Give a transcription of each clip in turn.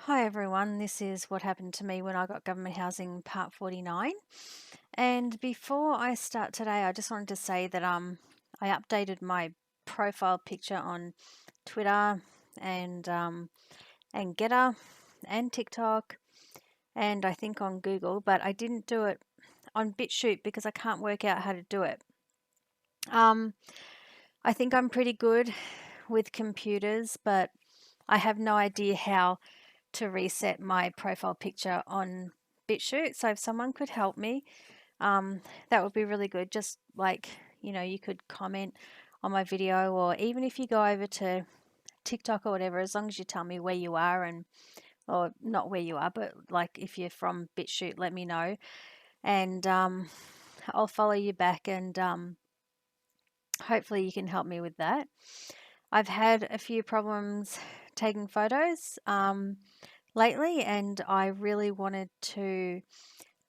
Hi everyone, this is what happened to me when I got government housing part 49. And before I start today, I just wanted to say that I updated my profile picture on Twitter and Getter and TikTok and I think on Google, but I didn't do it on BitChute because I can't work out how to do it. Um, I think I'm pretty good with computers, but I have no idea how to reset my profile picture on BitChute. So if someone could help me, that would be really good. Just like, you could comment on my video, or even if you go over to TikTok or whatever, as long as you tell me where you are or not where you are, but like if you're from BitChute, let me know. And I'll follow you back and hopefully you can help me with that. I've had a few problems taking photos lately, and I really wanted to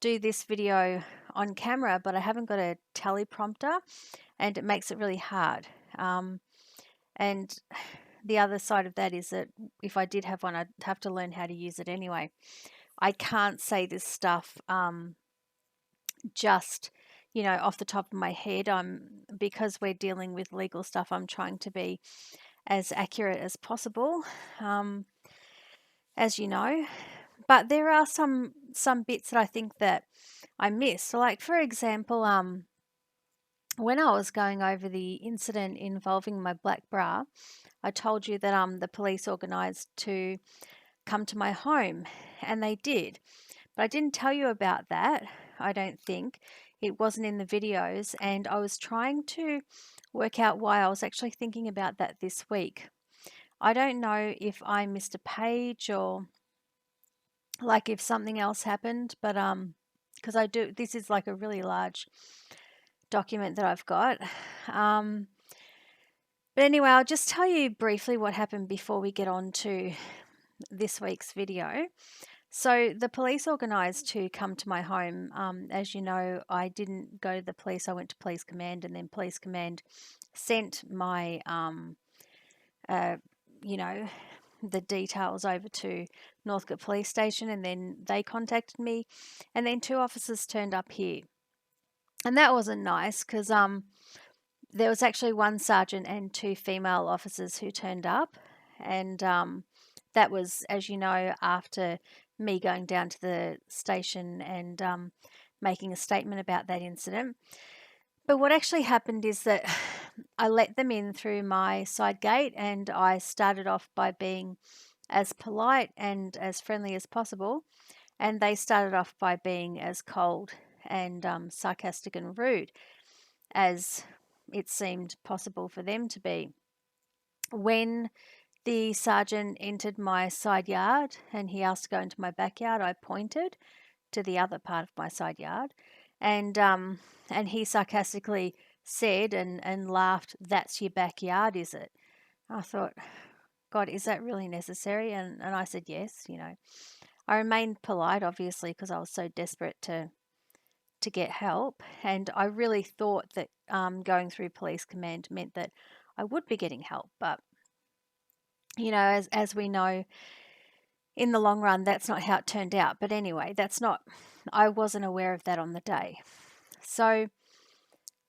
do this video on camera, but I haven't got a teleprompter and it makes it really hard. And the other side of that is that if I did have one, I'd have to learn how to use it anyway. I can't say this stuff just off the top of my head. Because we're dealing with legal stuff, I'm trying to be as accurate as possible, as you know. But there are some bits that I think that I missed. So, like for example, when I was going over the incident involving my black bra, I told you that the police organised to come to my home, and they did. But I didn't tell you about that. I don't think it wasn't in the videos, and I was trying to work out why. I was actually thinking about that this week. I don't know if I missed a page or like if something else happened, but because this is like a really large document that I've got. Um, but anyway, I'll just tell you briefly what happened before we get on to this week's video. So the police organised to come to my home. As you know, I didn't go to the police. I went to police command, and then police command sent my, you know, the details over to Northcote Police Station, and then they contacted me, and then two officers turned up here, and that wasn't nice because there was actually one sergeant and two female officers who turned up, and that was, as you know, after me going down to the station and making a statement about that incident. But what actually happened is that I let them in through my side gate, and I started off by being as polite and as friendly as possible, and they started off by being as cold and sarcastic and rude as it seemed possible for them to be. When the sergeant entered my side yard and he asked to go into my backyard, I pointed to the other part of my side yard, and he sarcastically said and laughed, "That's your backyard, is it?" I thought, God, is that really necessary? And I said yes. I remained polite, obviously, because I was so desperate to get help, and I really thought that going through police command meant that I would be getting help, but as we know, in the long run, that's not how it turned out. But anyway, I wasn't aware of that on the day. So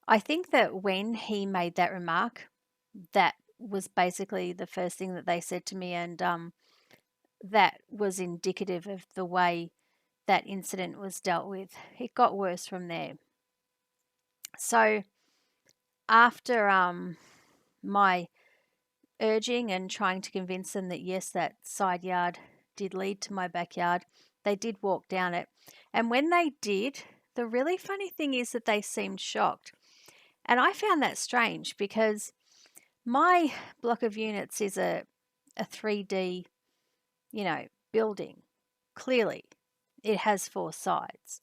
I think that when he made that remark, that was basically the first thing that they said to me, and that was indicative of the way that incident was dealt with. It got worse from there. So after my urging and trying to convince them that yes, that side yard did lead to my backyard, they did walk down it. And when they did, the really funny thing is that they seemed shocked. And I found that strange because my block of units is a 3D, building. Clearly, it has four sides.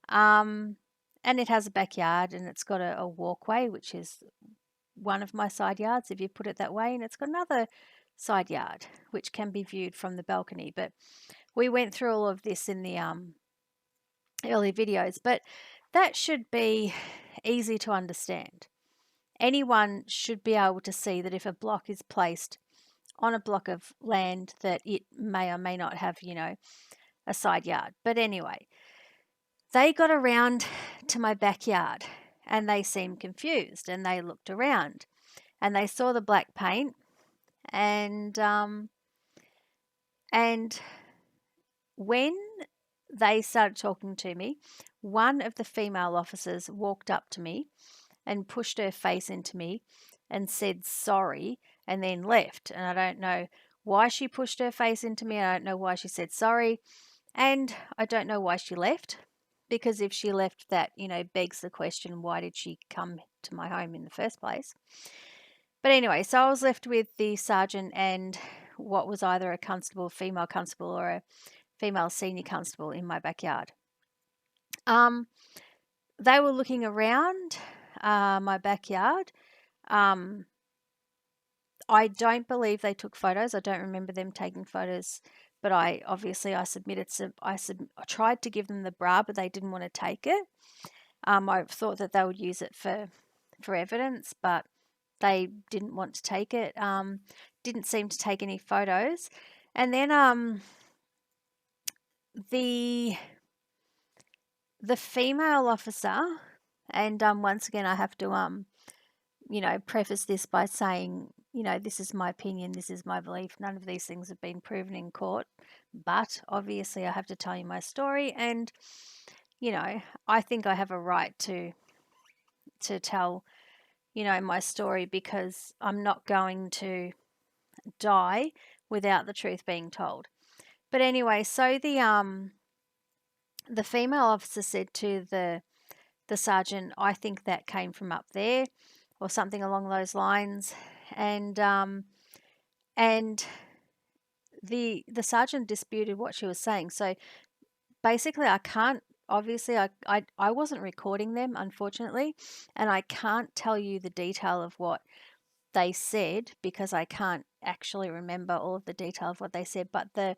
And it has a backyard, and it's got a walkway, which is one of my side yards, if you put it that way, and it's got another side yard, which can be viewed from the balcony. But we went through all of this in the early videos, but that should be easy to understand. Anyone should be able to see that if a block is placed on a block of land that it may or may not have, a side yard. But anyway, they got around to my backyard and they seemed confused and they looked around and they saw the black paint and when they started talking to me, one of the female officers walked up to me and pushed her face into me and said sorry and then left. And I don't know why she pushed her face into me. I don't know why she said sorry. And I don't know why she left. Because if she left, that, begs the question, why did she come to my home in the first place? But anyway, so I was left with the sergeant and what was either a constable, female constable, or a female senior constable in my backyard. They were looking around my backyard. I don't believe they took photos. I don't remember them taking photos, but I submitted some. I tried to give them the bra, but they didn't want to take it. I thought that they would use it for evidence, but they didn't want to take it. Didn't seem to take any photos, and then the female officer, and once again I have to preface this by saying, this is my opinion, this is my belief. None of these things have been proven in court, but obviously I have to tell you my story, and I think I have a right to tell my story, because I'm not going to die without the truth being told. But anyway, so the female officer said to the sergeant, I think that came from up there, or something along those lines, and the sergeant disputed what she was saying. So basically, I can't. Obviously, I wasn't recording them, unfortunately, and I can't tell you the detail of what they said because I can't actually remember all of the detail of what they said. But the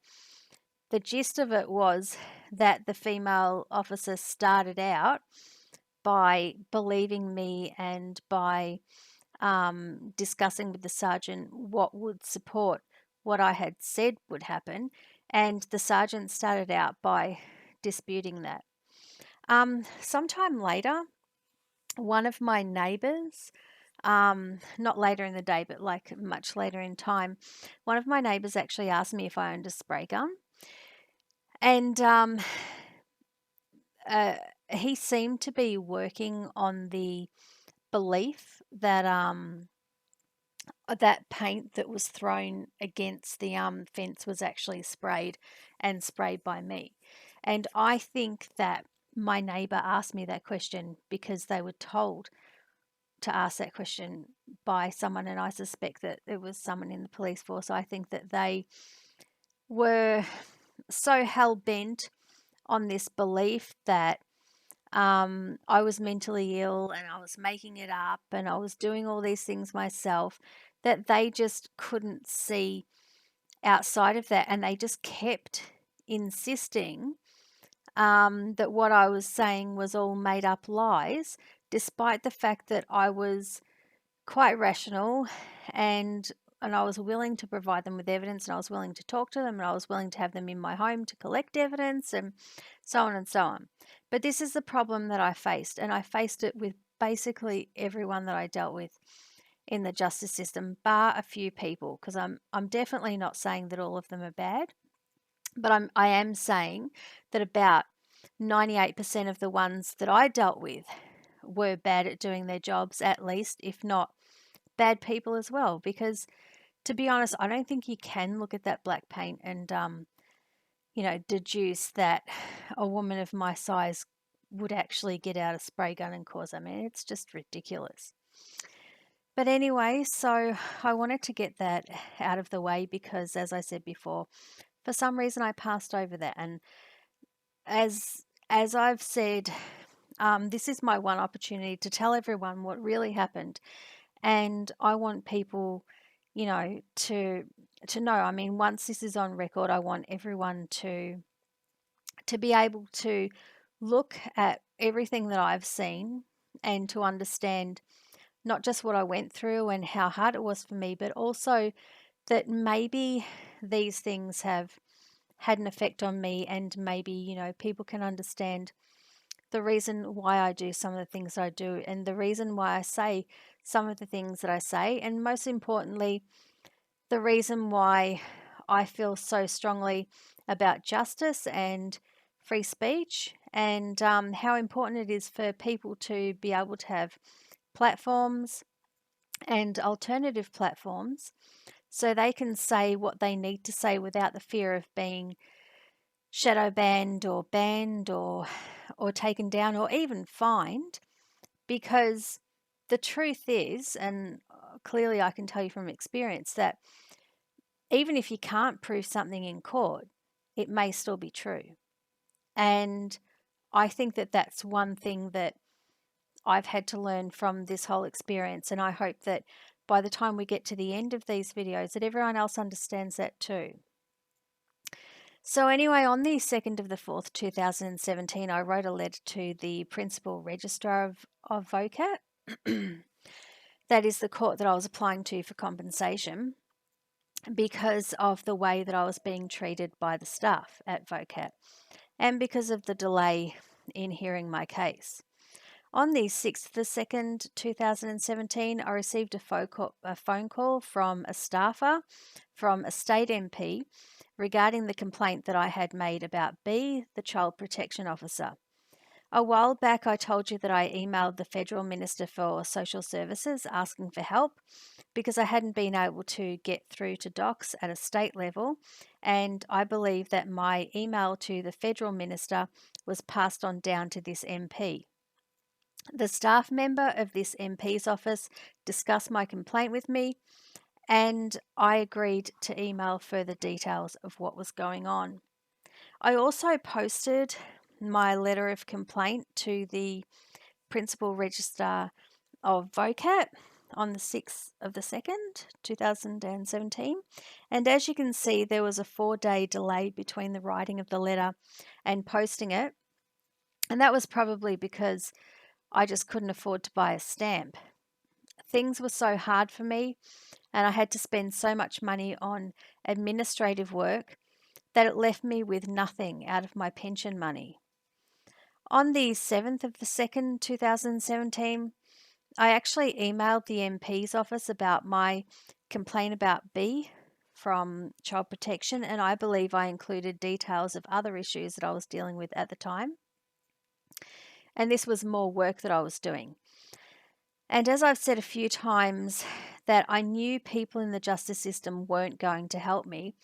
gist of it was that the female officer started out by believing me and by discussing with the sergeant what would support what I had said would happen, and the sergeant started out by disputing that. Sometime later, one of my neighbours, not later in the day, but like much later in time, one of my neighbours actually asked me if I owned a spray gun, and he seemed to be working on the belief that that paint that was thrown against the fence was actually sprayed by me. And I think that my neighbour asked me that question because they were told to ask that question by someone, and I suspect that it was someone in the police force. I think that they were so hell-bent on this belief that I was mentally ill and I was making it up and I was doing all these things myself, that they just couldn't see outside of that, and they just kept insisting that what I was saying was all made up lies, despite the fact that I was quite rational and I was willing to provide them with evidence, and I was willing to talk to them, and I was willing to have them in my home to collect evidence, and so on and so on. But this is the problem that I faced, and I faced it with basically everyone that I dealt with in the justice system, bar a few people, because I'm definitely not saying that all of them are bad, but I am saying that about 98% of the ones that I dealt with were bad at doing their jobs, at least, if not bad people as well. Because to be honest, I don't think you can look at that black paint and deduce that a woman of my size would actually get out a spray gun and cause. I mean, it's just ridiculous. But anyway, so I wanted to get that out of the way because, as I said before, for some reason I passed over that. And as I've said, this is my one opportunity to tell everyone what really happened. And I want people, to know. I mean, once this is on record, I want everyone to be able to look at everything that I've seen and to understand not just what I went through and how hard it was for me, but also that maybe these things have had an effect on me, and maybe, people can understand the reason why I do some of the things I do, and the reason why I say some of the things that I say, and most importantly, the reason why I feel so strongly about justice and free speech, and how important it is for people to be able to have platforms and alternative platforms so they can say what they need to say without the fear of being shadow banned or taken down or even fined, because the truth is, and clearly I can tell you from experience, that even if you can't prove something in court, it may still be true. And I think that that's one thing that I've had to learn from this whole experience, and I hope that by the time we get to the end of these videos that everyone else understands that too. So anyway, on the 2nd of the 4th, 2017, I wrote a letter to the Principal Registrar of VOCAT. That is the court that I was applying to for compensation, because of the way that I was being treated by the staff at VOCAT and because of the delay in hearing my case. On the 6th of the 2nd, 2017, I received a phone call from a staffer from a state MP regarding the complaint that I had made about B, the Child Protection Officer. A while back, I told you that I emailed the Federal Minister for Social Services asking for help because I hadn't been able to get through to docs at a state level, and I believe that my email to the Federal Minister was passed on down to this MP. The staff member of this MP's office discussed my complaint with me, and I agreed to email further details of what was going on. I also posted my letter of complaint to the Principal Registrar of VOCAT on the 6th of the 2nd, 2017. And as you can see, there was a 4-day delay between the writing of the letter and posting it. And that was probably because I just couldn't afford to buy a stamp. Things were so hard for me, and I had to spend so much money on administrative work that it left me with nothing out of my pension money. On the 7th of the 2nd, 2017, I actually emailed the MP's office about my complaint about B from Child Protection, and I believe I included details of other issues that I was dealing with at the time. And this was more work that I was doing. And as I've said a few times, that I knew people in the justice system weren't going to help me,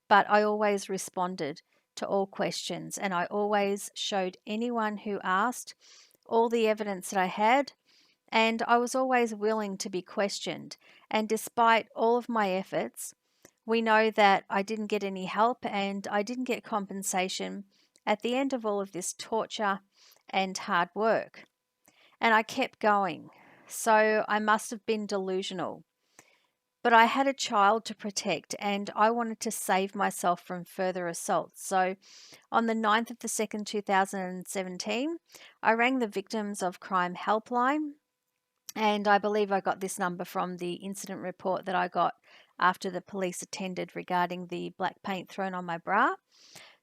but I always responded to all questions, and I always showed anyone who asked all the evidence that I had, and I was always willing to be questioned. And despite all of my efforts, we know that I didn't get any help and I didn't get compensation at the end of all of this torture and hard work. And I kept going. So I must have been delusional. But I had a child to protect, and I wanted to save myself from further assaults. So on the 9th of the 2nd, 2017, I rang the Victims of Crime helpline, and I believe I got this number from the incident report that I got after the police attended regarding the black paint thrown on my bra.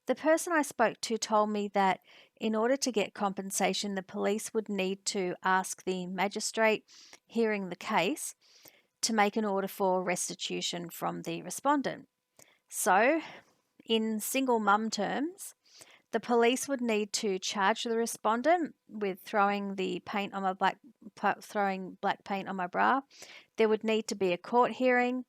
The person I spoke to told me that in order to get compensation, the police would need to ask the magistrate hearing the case to make an order for restitution from the respondent. So, in single mum terms, the police would need to charge the respondent with throwing black paint on my bra. There would need to be a court hearing,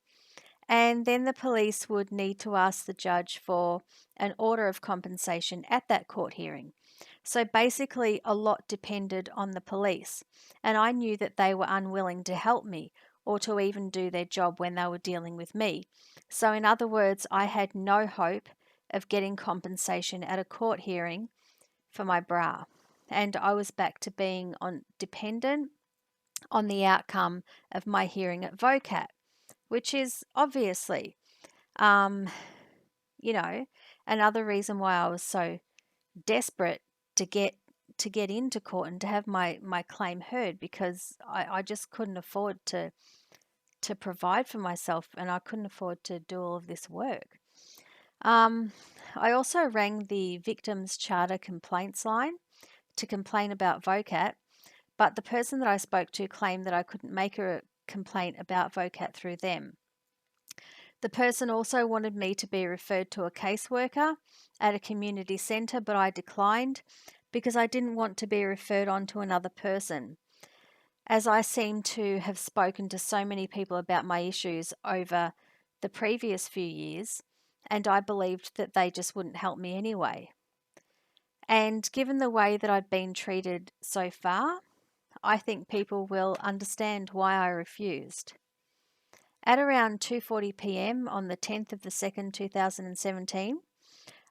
and then the police would need to ask the judge for an order of compensation at that court hearing. So basically, a lot depended on the police, and I knew that they were unwilling to help me or to even do their job when they were dealing with me. So, in other words, I had no hope of getting compensation at a court hearing for my bra, and I was back to being dependent on the outcome of my hearing at VOCAT, which is obviously, um, you know, another reason why I was so desperate to get into court and to have my claim heard, because I just couldn't afford to to provide for myself, and I couldn't afford to do all of this work. Um, I also rang the Victims Charter Complaints line to complain about VOCAT, but the person that I spoke to claimed that I couldn't make a complaint about VOCAT through them. The person also wanted me to be referred to a caseworker at a community centre, but I declined because I didn't want to be referred on to another person, as I seem to have spoken to so many people about my issues over the previous few years, and I believed that they just wouldn't help me anyway. And given the way that I'd been treated so far, I think people will understand why I refused. At around 2:40 p.m. on the 10th of the 2nd, 2017,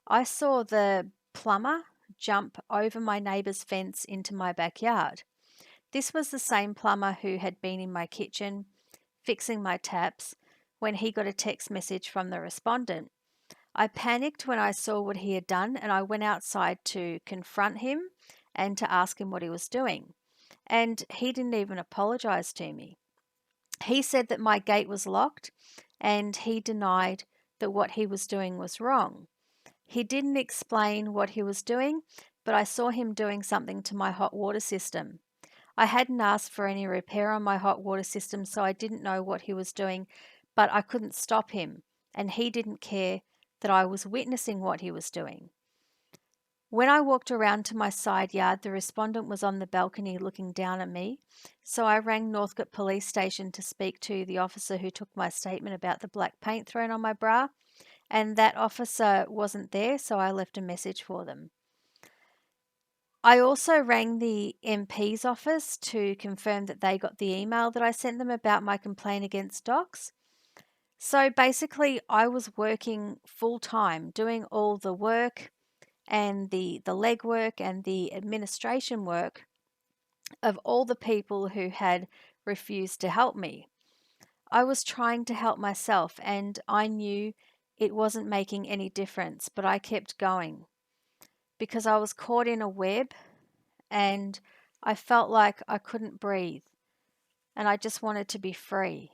I saw the plumber jump over my neighbour's fence into my backyard. This was the same plumber who had been in my kitchen fixing my taps when he got a text message from the respondent. I panicked when I saw what he had done, and I went outside to confront him and to ask him what he was doing. And he didn't even apologise to me. He said that my gate was locked and he denied that what he was doing was wrong. He didn't explain what he was doing, but I saw him doing something to my hot water system. I hadn't asked for any repair on my hot water system, so I didn't know what he was doing, but I couldn't stop him, and he didn't care that I was witnessing what he was doing. When I walked around to my side yard, the respondent was on the balcony looking down at me, so I rang Northcote Police Station to speak to the officer who took my statement about the black paint thrown on my bra, and that officer wasn't there, so I left a message for them. I also rang the MP's office to confirm that they got the email that I sent them about my complaint against docs. So basically, I was working full time, doing all the work and the legwork and the administration work of all the people who had refused to help me. I was trying to help myself, and I knew it wasn't making any difference, but I kept going because I was caught in a web and I felt like I couldn't breathe and I just wanted to be free.